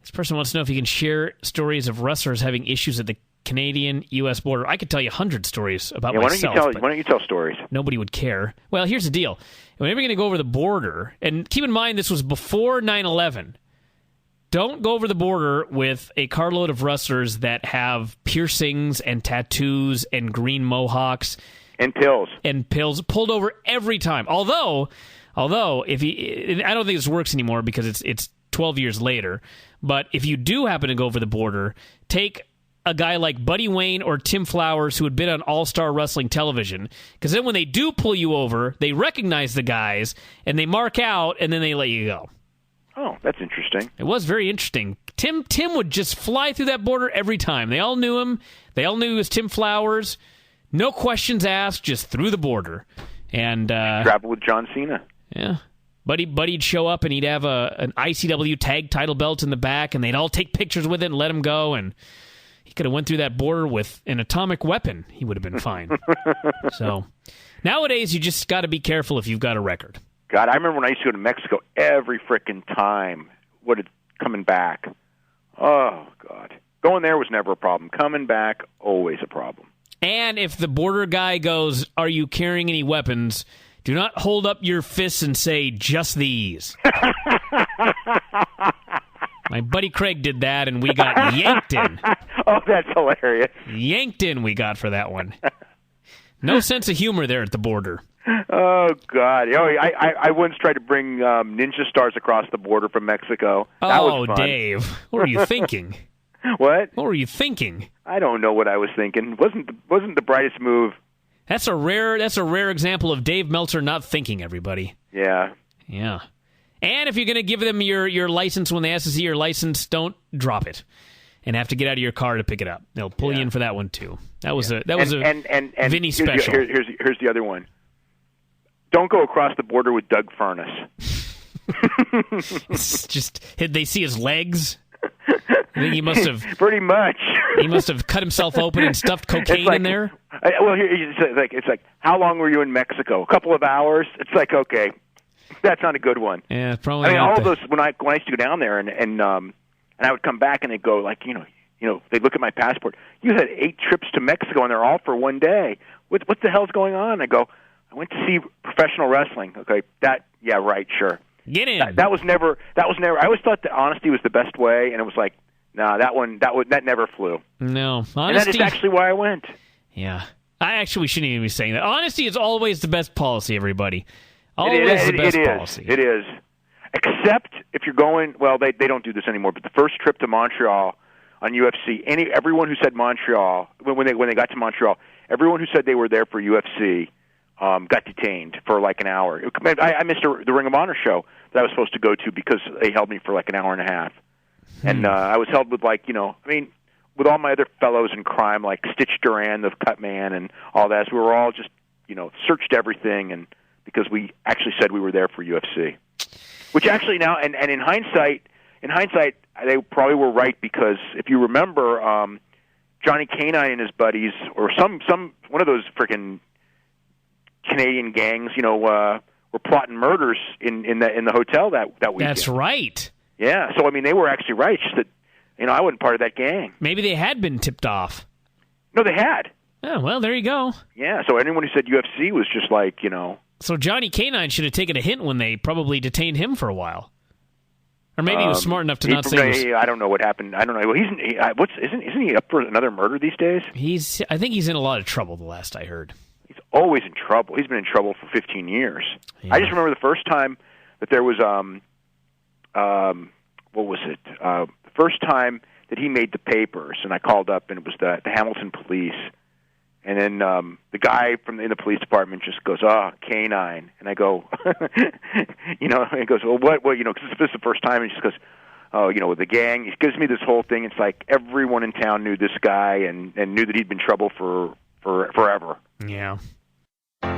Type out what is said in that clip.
This person wants to know if you can share stories of wrestlers having issues at the Canadian-U.S. border. I could tell you 100 stories about myself. Why don't you tell stories? Nobody would care. Well, here's the deal. Whenever you're going to go over the border, and keep in mind this was before 9/11, don't go over the border with a carload of wrestlers that have piercings and tattoos and green mohawks. And pills. And pills pulled over every time. Although if you, I don't think this works anymore because it's 12 years later. But if you do happen to go over the border, take a guy like Buddy Wayne or Tim Flowers who had been on All-Star Wrestling television, because then when they do pull you over, they recognize the guys and they mark out and then they let you go. Oh, that's interesting. It was very interesting. Tim would just fly through that border every time. They all knew him. They all knew he was Tim Flowers. No questions asked, just through the border. And travel with John Cena. Yeah. Buddy'd show up and he'd have an ICW tag title belt in the back, and they'd all take pictures with it and let him go. And he could have went through that border with an atomic weapon. He would have been fine. So nowadays, you just got to be careful if you've got a record. God, I remember when I used to go to Mexico every frickin' time. Coming back? Oh, God. Going there was never a problem. Coming back, always a problem. And if the border guy goes, "Are you carrying any weapons?" do not hold up your fists and say, "Just these." My buddy Craig did that, and we got yanked in. Oh, that's hilarious. Yanked in we got for that one. No sense of humor there at the border. Oh, God. I once tried to bring ninja stars across the border from Mexico. That was fun. Dave. What were you thinking? What? What were you thinking? I don't know what I was thinking. Wasn't the brightest move. That's a rare example of Dave Meltzer not thinking, everybody. Yeah. Yeah. And if you're going to give them your license when they ask to see your license, don't drop it and have to get out of your car to pick it up. They'll pull you in for that one too. That was a Vinny special. Here's the other one. Don't go across the border with Doug Furness. It's just, did they see his legs? I think he must have pretty much. He must have cut himself open and stuffed cocaine in there. Well, it's like, how long were you in Mexico? A couple of hours. It's like, okay, that's not a good one. Yeah, probably. I mean, all of those when I used to go down there and I would come back and they'd go like, they'd look at my passport. You had 8 trips to Mexico and they're all for one day. What the hell's going on? I go, I went to see professional wrestling. Okay, yeah, right, sure. Get in. That was never. I always thought that honesty was the best way, and it was like, nah, that never flew. No, honesty. And that is actually why I went. Yeah, we shouldn't even be saying that. Honesty is always the best policy, everybody. Always the best policy. It is. Except if you're going. Well, they don't do this anymore. But the first trip to Montreal on UFC, everyone who said Montreal when they got to Montreal, everyone who said they were there for UFC. Got detained for like an hour. I missed the Ring of Honor show that I was supposed to go to because they held me for like an hour and a half. And I was held with with all my other fellows in crime, like Stitch Duran, the Cut Man, and all that. So we were all just, searched everything, and because we actually said we were there for UFC. Which actually now, and in hindsight, they probably were right because if you remember, Johnny Canine and his buddies, or one of those freaking Canadian gangs, were plotting murders in the hotel that weekend. That's right. Yeah, so I mean, they were actually right. Just that, I wasn't part of that gang. Maybe they had been tipped off. No, they had. Oh, well, there you go. Yeah, so anyone who said UFC was just like, So Johnny Canine should have taken a hint when they probably detained him for a while. Or maybe he was smart enough to not say. I don't know what happened. I don't know. Well, isn't he up for another murder these days? I think he's in a lot of trouble. The last I heard. He's always in trouble. He's been in trouble for 15 years. Yeah. I just remember the first time that there was what was it? The first time that he made the papers, and I called up, and it was the Hamilton police. And then the guy in the police department just goes, canine. And I go, and he goes, well, what, because this is the first time. And he just goes, with the gang. He gives me this whole thing. It's like everyone in town knew this guy and knew that he'd been in trouble for forever. Yeah.